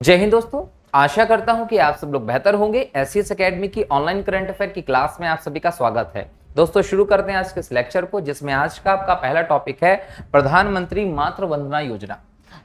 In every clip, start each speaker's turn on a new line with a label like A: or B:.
A: जय हिंद दोस्तों। आशा करता हूं कि आप सब लोग बेहतर होंगे। एससीएस एकेडमी की ऑनलाइन करंट अफेयर की क्लास में आप सभी का स्वागत है। दोस्तों शुरू करते हैं आज के इस लेक्चर को, जिसमें आज का आपका पहला टॉपिक है प्रधानमंत्री मातृ वंदना योजना।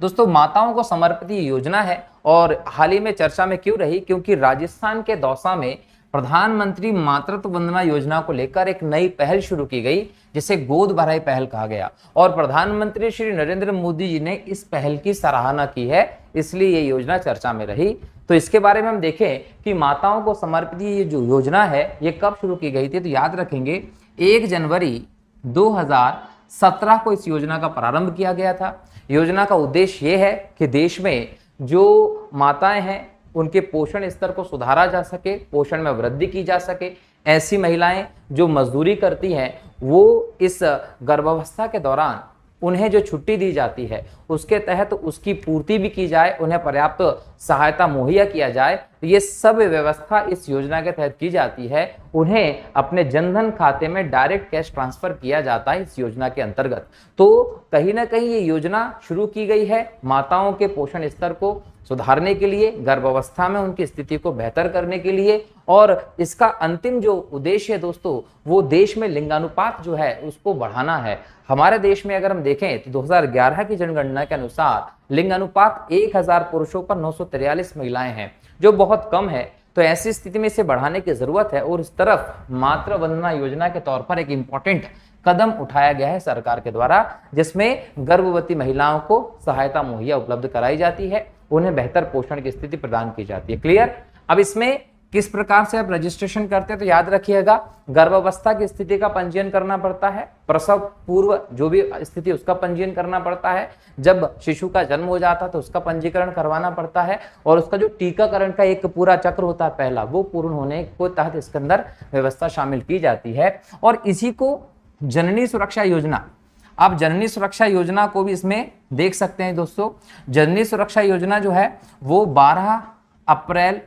A: दोस्तों माताओं को समर्पित ये योजना है और हाल ही में चर्चा में क्यों रही, क्योंकि राजस्थान के दौसा में प्रधानमंत्री मातृत्व वंदना योजना को लेकर एक नई पहल शुरू की गई, जिसे गोद भराई पहल कहा गया। और प्रधानमंत्री श्री नरेंद्र मोदी जी ने इस पहल की सराहना की है, इसलिए ये योजना चर्चा में रही। तो इसके बारे में हम देखें कि माताओं को समर्पित ये जो योजना है ये कब शुरू की गई थी, तो याद रखेंगे 1 जनवरी 2017 को इस योजना का प्रारंभ किया गया था। योजना का उद्देश्य ये है कि देश में जो माताएं हैं उनके पोषण स्तर को सुधारा जा सके, पोषण में वृद्धि की जा सके। ऐसी महिलाएं जो मजदूरी करती हैं वो इस गर्भावस्था के दौरान उन्हें जो छुट्टी दी जाती है उसके तहत उसकी पूर्ति भी की जाए, उन्हें पर्याप्त सहायता मुहैया किया जाए। ये सब व्यवस्था इस योजना के तहत की जाती है। उन्हें अपने जनधन खाते में डायरेक्ट कैश ट्रांसफर किया जाता है इस योजना के अंतर्गत। तो कहीं ना कहीं ये योजना शुरू की गई है माताओं के पोषण स्तर को सुधारने के लिए, गर्भावस्था में उनकी स्थिति को बेहतर करने के लिए। और इसका अंतिम जो उद्देश्य है दोस्तों, वो देश में लिंगानुपात जो है उसको बढ़ाना है। हमारे देश में अगर हम देखें तो 2011 की जनगणना के अनुसार लिंगानुपात 1000 पुरुषों पर 943 महिलाएं हैं, जो बहुत कम है। तो ऐसी स्थिति में इसे बढ़ाने की जरूरत है और इस तरफ मातृ वंदना योजना के तौर पर एक इंपॉर्टेंट कदम उठाया गया है सरकार के द्वारा, जिसमें गर्भवती महिलाओं को सहायता मुहैया उपलब्ध कराई जाती है, उन्हें बेहतर पोषण की स्थिति प्रदान की जाती है। क्लियर? अब इसमें किस प्रकार से आप रजिस्ट्रेशन करते हैं तो याद रखिएगा, गर्भावस्था की स्थिति का पंजीयन करना पड़ता है, प्रसव पूर्व जो भी स्थिति उसका पंजीयन करना पड़ता है, जब शिशु का जन्म हो जाता है तो उसका पंजीकरण करवाना पड़ता है, और उसका जो टीकाकरण का एक पूरा चक्र होता है पहला, वो पूर्ण होने को तहत इसके अंदर व्यवस्था शामिल की जाती है। और इसी को जननी सुरक्षा योजना, आप जननी सुरक्षा योजना को भी इसमें देख सकते हैं दोस्तों। जननी सुरक्षा योजना जो है वो 12 अप्रैल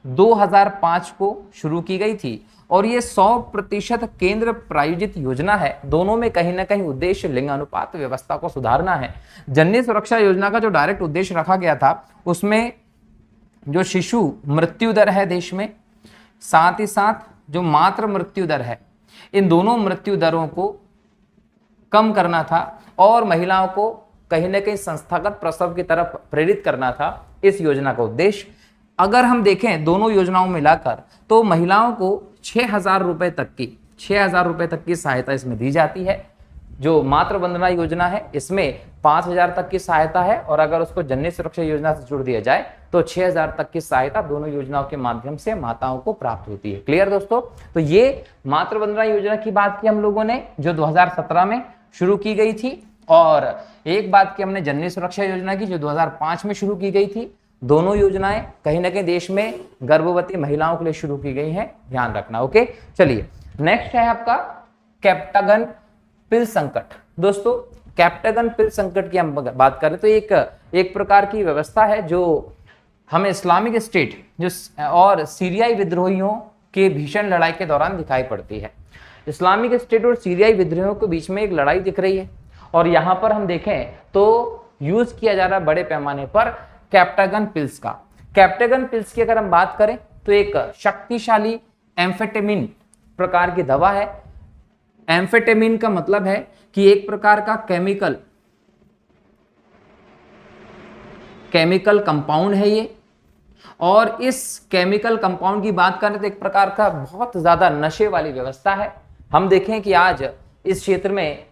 A: 2005 को शुरू की गई थी और ये 100% केंद्र प्रायोजित योजना है। दोनों में कहीं ना कहीं उद्देश्य लिंगानुपात व्यवस्था को सुधारना है। जननी सुरक्षा योजना का जो डायरेक्ट उद्देश्य रखा गया था उसमें जो शिशु मृत्यु दर है देश में, साथ ही साथ जो मातृ मृत्यु दर है, इन दोनों मृत्यु दरों को कम करना था और महिलाओं को कहीं ना कहीं संस्थागत प्रसव की तरफ प्रेरित करना था इस योजना का उद्देश्य। अगर हम देखें दोनों योजनाओं मिलाकर तो महिलाओं को 6000 रुपए तक की सहायता इसमें दी जाती है। जो मातृ वंदना योजना है इसमें 5000 तक की सहायता है, और अगर उसको जननी सुरक्षा योजना से जोड़ दिया जाए तो 6000 तक की सहायता दोनों योजनाओं के माध्यम से माताओं को प्राप्त होती है। क्लियर दोस्तों? तो ये मातृ वंदना योजना की बात की हम लोगों ने, जो 2017 में शुरू की गई थी, और एक बात की हमने जननी सुरक्षा योजना की जो 2005 में शुरू की गई थी। दोनों योजनाएं कहीं ना कहीं देश में गर्भवती महिलाओं के लिए शुरू की गई हैं, ध्यान रखना। ओके, चलिए नेक्स्ट है आपका कैप्टागन पिल संकट। दोस्तों कैप्टागन पिल संकट की हम बात करें तो एक प्रकार की व्यवस्था है जो हमें इस्लामिक स्टेट जो और सीरियाई विद्रोहियों के भीषण लड़ाई के दौरान दिखाई पड़ती है। इस्लामिक स्टेट और सीरियाई विद्रोहियों के बीच में एक लड़ाई दिख रही है और यहाँ पर हम देखें तो यूज किया जा रहा है बड़े पैमाने पर कैप्टागन पिल्स का। कैप्टागन पिल्स की अगर हम बात करें तो एक शक्तिशाली एम्फेटामिन प्रकार की दवा है। एम्फेटामिन का मतलब है कि एक प्रकार का केमिकल कंपाउंड है ये, और इस केमिकल कंपाउंड की बात करें तो एक प्रकार का बहुत ज्यादा नशे वाली व्यवस्था है। हम देखें कि आज इस क्षेत्र में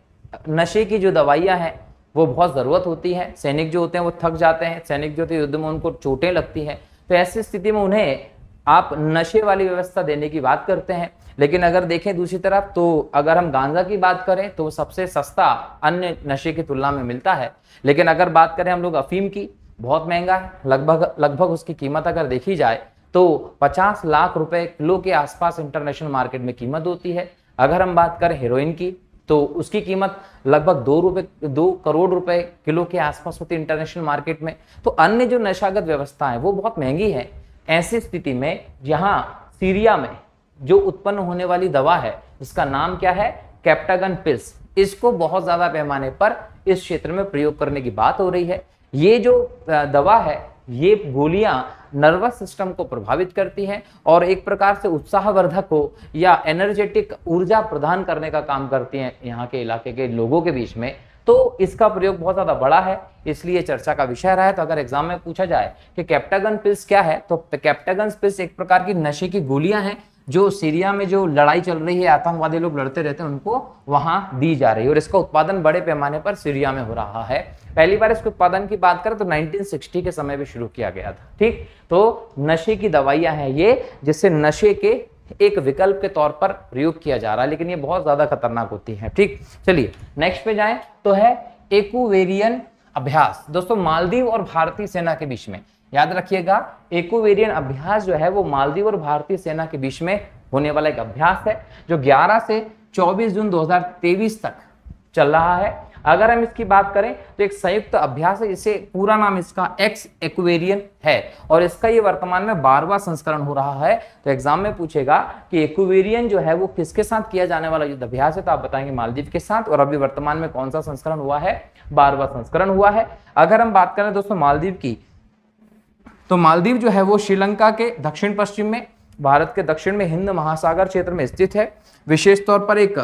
A: नशे की जो दवाइयां हैं वो बहुत जरूरत होती है। सैनिक जो होते हैं वो थक जाते हैं, सैनिक जो होते हैं युद्ध में उनको चोटें लगती हैं, तो ऐसी स्थिति में उन्हें आप नशे वाली व्यवस्था देने की बात करते हैं। लेकिन अगर देखें दूसरी तरफ तो अगर हम गांजा की बात करें तो सबसे सस्ता अन्य नशे की तुलना में मिलता है। लेकिन अगर बात करें हम लोग अफीम की, बहुत महंगा है, लगभग उसकी कीमत अगर देखी जाए तो 50 लाख रुपए किलो के आसपास इंटरनेशनल मार्केट में कीमत होती है। अगर हम बात करें हेरोइन की तो उसकी कीमत लगभग 2 करोड़ रुपए किलो के आसपास होती है इंटरनेशनल मार्केट में। तो अन्य जो नशागत व्यवस्था है वो बहुत महंगी है। ऐसी स्थिति में यहाँ सीरिया में जो उत्पन्न होने वाली दवा है इसका नाम क्या है? Captagon pills. इसको बहुत ज्यादा पैमाने पर इस क्षेत्र में प्रयोग करने की बात हो रही है। ये जो दवा है, ये गोलियां नर्वस सिस्टम को प्रभावित करती हैं और एक प्रकार से उत्साहवर्धक हो या एनर्जेटिक ऊर्जा प्रदान करने का काम करती हैं यहाँ के इलाके के लोगों के बीच में। तो इसका प्रयोग बहुत ज्यादा बड़ा है, इसलिए चर्चा का विषय रहा है। तो अगर एग्जाम में पूछा जाए कि कैप्टागन पिल्स क्या है, तो कैप्टागन पिल्स एक प्रकार की नशे की गोलियां हैं जो सीरिया में जो लड़ाई चल रही है, आतंकवादी लोग लड़ते रहते हैं, उनको वहां दी जा रही है और इसका उत्पादन बड़े पैमाने पर सीरिया में हो रहा है। पहली बार इसके उत्पादन की बात करें तो 1960 के समय में शुरू किया गया था। ठीक, तो नशे की दवाइयां हैं ये, जिससे नशे के एक विकल्प के तौर पर प्रयोग किया जा रहा है, लेकिन ये बहुत ज्यादा खतरनाक होती है। ठीक, चलिए नेक्स्ट पे जाएं तो है एक्वेरियन अभ्यास। दोस्तों मालदीव और भारतीय सेना के बीच में, याद रखिएगा, एक्वेरियन अभ्यास जो है वो मालदीव और भारतीय सेना के बीच में होने वाला एक अभ्यास है जो 11 से 24 जून 2023 तक चल रहा है। अगर हम इसकी बात करें तो एक संयुक्त अभ्यास है, इसे पूरा नाम इसका एक्स एक्वेरियन है और इसका ये वर्तमान में 12वां संस्करण हो रहा है। तो एग्जाम में पूछेगा कि एक्वेरियन जो है वो किसके साथ किया जाने वाला युद्ध अभ्यास है, तो आप बताएंगे मालदीव के साथ। और अभी वर्तमान में कौन सा संस्करण हुआ है, 12वां संस्करण हुआ है। अगर हम बात करें दोस्तों मालदीव की, तो मालदीव जो है वो श्रीलंका के दक्षिण पश्चिम में, भारत के दक्षिण में, हिंद महासागर क्षेत्र में स्थित है। विशेष तौर पर एक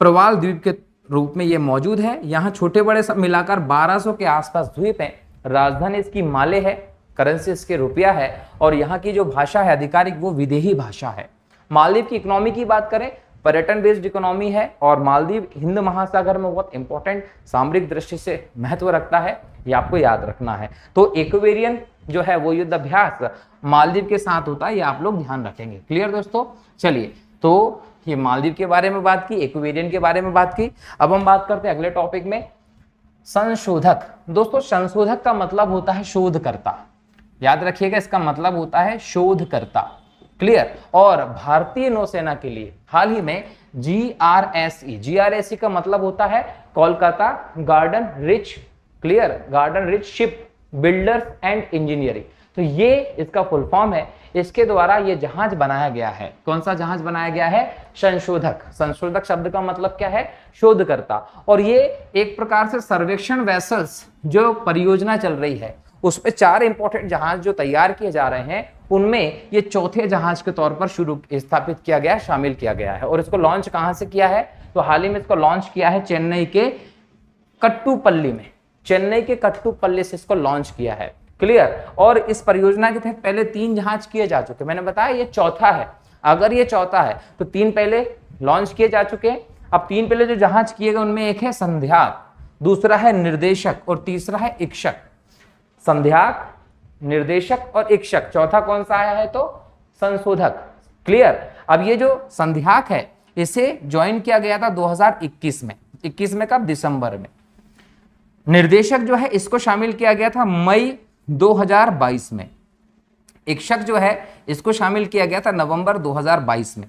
A: प्रवाल द्वीप के रूप में ये मौजूद है। यहाँ छोटे बड़े सब मिलाकर 1200 के आसपास द्वीप हैं। राजधानी इसकी माले है, करेंसी इसके रुपया है और यहाँ की जो भाषा है आधिकारिक वो विदेही भाषा है। मालदीव की इकोनॉमी की बात करें, पर्यटन बेस्ड इकोनॉमी है और मालदीव हिंद महासागर में बहुत इंपॉर्टेंट सामरिक दृष्टि से महत्व रखता है, ये आपको याद रखना है। तो एक्वेरियन जो है वो युद्ध अभ्यास मालदीव के साथ होता है, ये आप लोग ध्यान रखेंगे। क्लियर दोस्तों, चलिए तो ये मालदीव के बारे में बात की, एक्वेरियन के बारे में बात की। अब हम बात करते हैं अगले टॉपिक में, संशोधक। दोस्तों संशोधक का मतलब होता है शोधकर्ता, याद रखिएगा इसका मतलब होता है शोधकर्ता। क्लियर। और भारतीय नौसेना के लिए हाल ही में GRSE का मतलब होता है Kolkata garden rich, clear, garden rich ship builders and engineering. तो ये इसका फुल फॉर्म है। इसके द्वारा ये जहाज बनाया गया है। कौन सा जहाज बनाया गया है? संशोधक। संशोधक शब्द का मतलब क्या है? शोधकर्ता। और ये एक प्रकार से सर्वेक्षण वेसल्स जो परियोजना चल रही है उसमें 4 इंपॉर्टेंट जहाज जो तैयार किए जा रहे हैं उनमें ये चौथे जहाज के तौर पर शुरू स्थापित किया गया, शामिल किया गया है। और इसको लॉन्च कहां से किया है? तो हाल ही में इसको लॉन्च किया है चेन्नई के कट्टुपल्ली में। चेन्नई के कट्टुपल्ली से इसको लॉन्च किया है। क्लियर। और इस परियोजना के तहत पहले 3 जहाज किए जा चुके, मैंने बताया ये चौथा है। अगर ये चौथा है तो 3 पहले लॉन्च किए जा चुके हैं। अब 3 पहले जो जहाज किए गए उनमें एक है संध्याक, दूसरा है निर्देशक और तीसरा है इक्षक। संध्याक, निर्देशक और इक्षक। चौथा कौन सा आया है? तो संशोधक। क्लियर। अब ये जो संध्याक है इसे ज्वाइन किया गया था 2021 में। 21 में कब? दिसंबर में। निर्देशक जो है इसको शामिल किया गया था मई 2022 में। इक्षक जो है इसको शामिल किया गया था नवंबर 2022 में।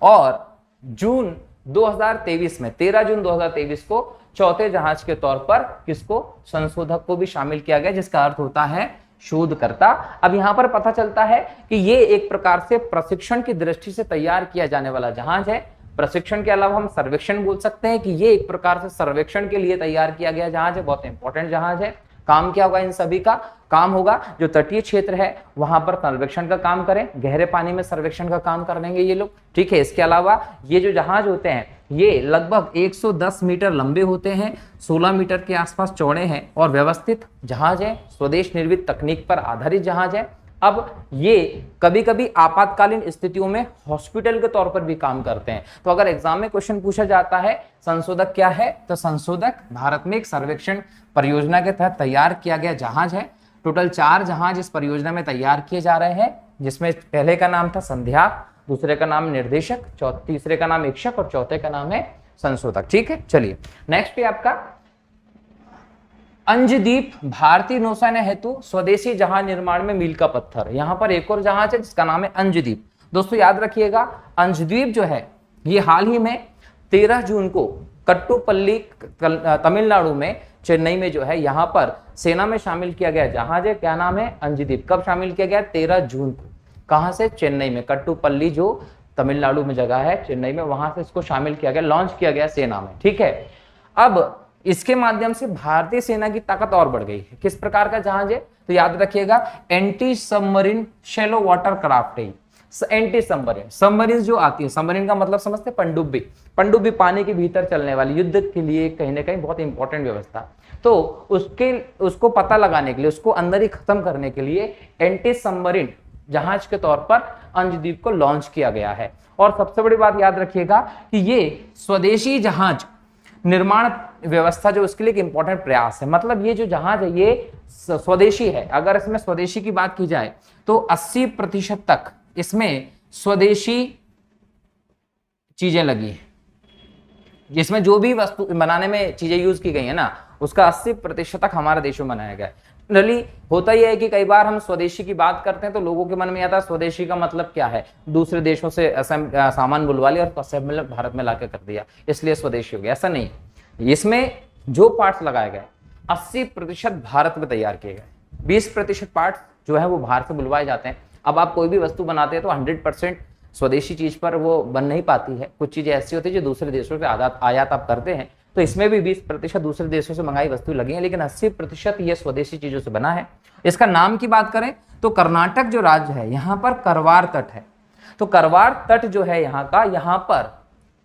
A: और जून 2023 में 13 जून 2023 को चौथे जहाज के तौर पर किसको? संशोधक को भी शामिल किया गया, जिसका अर्थ होता है शोधकर्ता। अब यहां पर पता चलता है कि ये एक प्रकार से प्रशिक्षण की दृष्टि से तैयार किया जाने वाला जहाज है। प्रशिक्षण के अलावा हम सर्वेक्षण बोल सकते हैं कि ये एक प्रकार से सर्वेक्षण के लिए तैयार किया गया जहाज है। बहुत इंपॉर्टेंट जहाज है। काम क्या होगा? इन सभी का काम होगा जो तटीय क्षेत्र है वहां पर सर्वेक्षण का काम करें, गहरे पानी में सर्वेक्षण का काम करेंगे ये लोग। ठीक है। इसके अलावा ये जो जहाज होते हैं ये लगभग 110 मीटर लंबे होते हैं, 16 मीटर के आसपास चौड़े हैं और व्यवस्थित जहाज है। स्वदेश निर्मित तकनीक पर आधारित जहाज है। अब ये कभी कभी आपातकालीन स्थितियों में हॉस्पिटल के तौर पर भी काम करते हैं। तो अगर एग्जाम में क्वेश्चन पूछा जाता है संशोधक क्या है, तो संशोधक भारत में एक सर्वेक्षण परियोजना के तहत तैयार किया गया जहाज है। टोटल 4 जहाज इस परियोजना में तैयार किए जा रहे हैं, जिसमें पहले का नाम था संध्याक, दूसरे का नाम निर्देशक, तीसरे का नाम इक्षक और चौथे का नाम है संशोधक। ठीक है। चलिए नेक्स्ट पे आपका अंजदीप भारतीय नौसेना हेतु स्वदेशी जहाज निर्माण में मील का पत्थर। यहां पर एक और जहाज है जिसका नाम है अंजदीप। दोस्तों याद रखिएगा अंजदीप जो है ये हाल ही में 13 जून को कट्टुपल्ली तमिलनाडु में, चेन्नई में जो है यहां पर सेना में शामिल किया गया जहाज है। क्या नाम है? अंजदीप। कब शामिल किया गया? 13 जून को। कहां से? चेन्नई में। कट्टुपल्ली जो तमिलनाडु में जगह है, चेन्नई में, वहां से इसको शामिल किया गया, लॉन्च किया गया सेना में। ठीक है। अब इसके माध्यम से भारतीय सेना की ताकत और बढ़ गई है। किस प्रकार का जहाज है? तो याद रखिएगा, anti submarine shallow water craft है। एंटी सबमरीन, सबमरीन जो आती है, सबमरीन का मतलब समझते हैं, पनडुब्बी। पनडुब्बी पानी के भीतर चलने वाली, युद्ध के लिए कहीं ना कहीं बहुत इंपॉर्टेंट व्यवस्था। तो उसको पता लगाने के लिए, उसको अंदर ही खत्म करने के लिए एंटी सबमरीन जहाज के तौर पर अंशद्वीप को लॉन्च किया गया है। और सबसे बड़ी बात याद रखिएगा कि ये स्वदेशी जहाज निर्माण व्यवस्था जो उसके लिए एक इंपॉर्टेंट प्रयास है। मतलब ये जो जहाज है ये स्वदेशी है। अगर इसमें स्वदेशी की बात की जाए तो 80% तक इसमें स्वदेशी चीजें लगी है। जिसमें जो भी वस्तु बनाने में चीजें यूज की गई है ना, उसका 80% तक हमारे देश में बनाया गया है। जनरली होता यह है कि कई बार हम स्वदेशी की बात करते हैं तो लोगों के मन में आता है स्वदेशी का मतलब क्या है, दूसरे देशों से सामान बुलवा लिया और असेंबल भारत में लाके कर दिया, इसलिए स्वदेशी हो गया। ऐसा नहीं, इसमें जो पार्ट्स लगाए गए 80% भारत में तैयार किए गए, 20% पार्ट्स जो है वो बाहर से बुलवाए जाते हैं। अब आप कोई भी वस्तु बनाते हैं तो 100% स्वदेशी चीज पर वो बन नहीं पाती है। कुछ चीजें ऐसी होती है जो दूसरे देशों से आयात आप करते हैं, तो इसमें भी 20% दूसरे देशों से मंगाई वस्तु लगी है, लेकिन 80% ये स्वदेशी चीजों से बना है। इसका नाम की बात करें तो कर्नाटक जो राज्य है, यहाँ पर करवार तट है। तो करवार तट जो है यहाँ का, यहाँ पर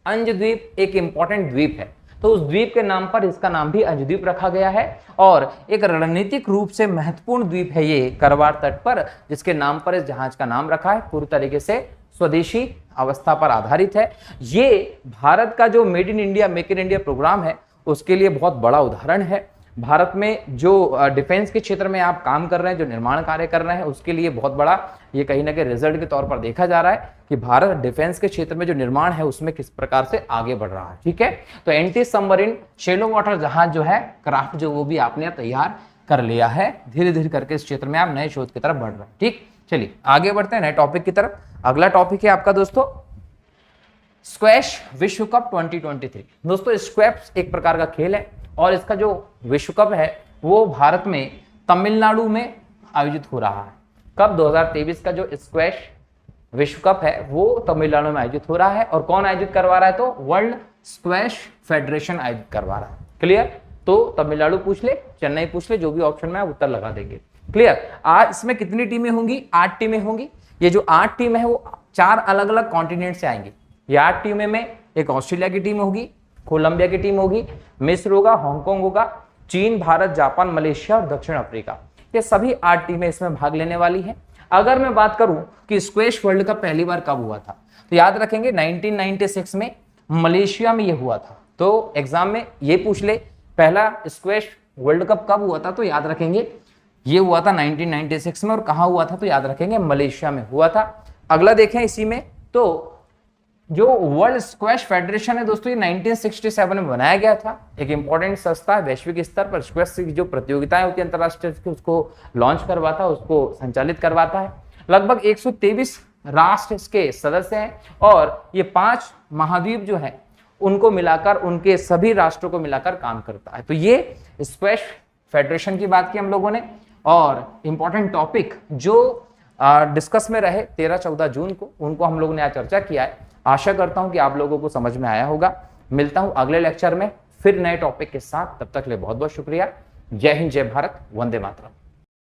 A: अंशद्वीप एक इंपॉर्टेंट द्वीप है, तो उस द्वीप के नाम पर इसका नाम भी अंशद्वीप रखा गया है। और एक रणनीतिक रूप से महत्वपूर्ण द्वीप है ये करवार तट पर, जिसके नाम पर इस जहाज का नाम रखा है। पूरी तरीके से स्वदेशी अवस्था पर आधारित है। ये भारत का जो made in India, make in India program है, उसके लिए बहुत बड़ा उदाहरण है। भारत में जो डिफेंस के क्षेत्र में आप काम कर रहे हैं, जो निर्माण कार्य कर रहे हैं, उसके लिए बहुत बड़ा ये कहीं ना कहीं रिजल्ट के तौर पर देखा जा रहा है कि भारत डिफेंस के क्षेत्र में जो निर्माण है उसमें किस प्रकार से आगे बढ़ रहा है। ठीक है, तो एंटी सबमरीन शैलो वाटर जहाज जो है क्राफ्ट, जो वो भी आपने तैयार कर लिया है। धीरे धीरे करके इस क्षेत्र में आप नए शोध की तरफ बढ़ रहे हैं। ठीक, चलिए आगे बढ़ते हैं नए टॉपिक की तरफ। अगला टॉपिक है आपका दोस्तों स्क्वैश विश्व कप 2023। दोस्तों स्क्वैश एक प्रकार का खेल है और इसका जो विश्व कप है वो भारत में तमिलनाडु में आयोजित हो रहा है। कब? 2023 का जो स्क्वैश विश्व कप है वो तमिलनाडु में आयोजित हो रहा है। और कौन आयोजित करवा रहा है? तो वर्ल्ड स्क्वैश फेडरेशन आयोजित करवा रहा है। क्लियर? तो तमिलनाडु पूछ ले, चेन्नई पूछ ले, जो भी ऑप्शन में आप उत्तर लगा देंगे। क्लियर? आज इसमें कितनी टीमें होंगी? 8 टीमें होंगी। ये जो 8 टीमें है वो 4 अलग अलग कॉन्टिनेंट से आएंगी। ये 8 टीमें में एक ऑस्ट्रेलिया की टीम होगी, कोलंबिया की टीम होगी, मिस्र होगा, हांगकांग होगा, चीन, भारत, जापान, मलेशिया और दक्षिण अफ्रीका। ये सभी 8 टीमें इसमें भाग लेने वाली हैं। अगर मैं बात करूं कि स्क्वैश वर्ल्ड कप पहली बार कब हुआ था, तो याद रखेंगे 1996 में मलेशिया में ये हुआ था। तो एग्जाम में ये पूछ ले पहला स्क्वैश वर्ल्ड कप कब हुआ था, तो याद रखेंगे ये हुआ था 1996 में। और कहां हुआ था? तो याद रखेंगे मलेशिया में हुआ था। अगला देखें इसी में, तो जो वर्ल्ड स्क्वैश फेडरेशन है दोस्तों, ये 1967 में बनाया गया था। एक इंपॉर्टेंट संस्था है, वैश्विक स्तर पर स्क्वैश की जो प्रतियोगिताएं होती है अंतरराष्ट्रीय, उसको लॉन्च करवाता है, उसको संचालित करवाता है। लगभग 123 राष्ट्र इसके सदस्य हैं और ये 5 महाद्वीप जो है उनको मिलाकर, उनके सभी राष्ट्रों को मिलाकर काम करता है। तो ये स्क्वैश फेडरेशन की बात की हम लोगों ने। और इंपॉर्टेंट टॉपिक जो डिस्कस में रहे 13-14 जून को, उनको हम लोगों ने आज चर्चा किया है। आशा करता हूं कि आप लोगों को समझ में आया होगा। मिलता हूं अगले लेक्चर में फिर नए टॉपिक के साथ। तब तक के लिए बहुत बहुत शुक्रिया। जय हिंद, जय भारत, वंदे मातरम।